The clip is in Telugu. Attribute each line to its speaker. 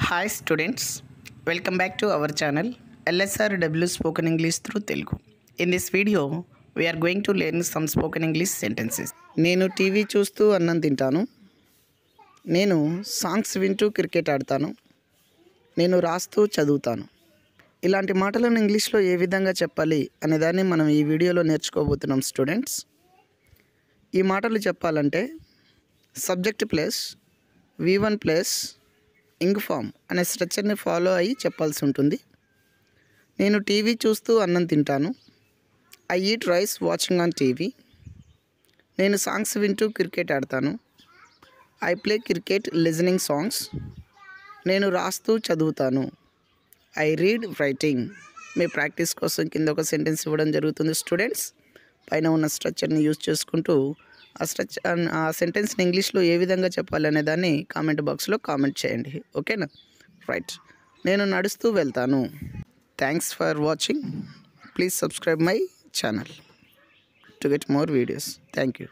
Speaker 1: Hi students, welcome back to our channel LSRW Spoken English through Telugu. In this video, we are going to learn some spoken English sentences. నేను టీవీ చూస్తూ అన్నం తింటాను. నేను సాంగ్స్ వింటూ క్రికెట్ ఆడతాను. నేను రాస్తూ చదువుతాను. ఇలాంటి మాటలను ఇంగ్లీష్లో ఏ విధంగా చెప్పాలి అనేదాన్ని మనం ఈ వీడియోలో నేర్చుకోబోతున్నాం స్టూడెంట్స్. ఈ మాటలు చెప్పాలంటే సబ్జెక్ట్ ప్లస్ V1+ing ఫామ్ అనే స్ట్రక్చర్ని ఫాలో అయ్యి చెప్పాల్సి ఉంటుంది. నేను టీవీ చూస్తూ అన్నం తింటాను. I eat rice watching on TV. నేను సాంగ్స్ వింటూ క్రికెట్ ఆడతాను. I play cricket listening songs. నేను రాస్తూ చదువుతాను. I read writing. Me practice కోసం కింద ఒక సెంటెన్స్ ఇవ్వడం జరుగుతుంది స్టూడెంట్స్. పైన ఉన్న స్ట్రక్చర్ని యూజ్ చేసుకుంటూ ఆ సెంటెన్స్ని ఇంగ్లీష్లో ఏ విధంగా చెప్పాలి అనే దాన్ని కామెంట్ బాక్స్లో కామెంట్ చేయండి. ఓకేనా? రైట్. నేను నడుస్తూ వెళ్తాను. Thanks for watching. Please subscribe my channel to get more videos. Thank you.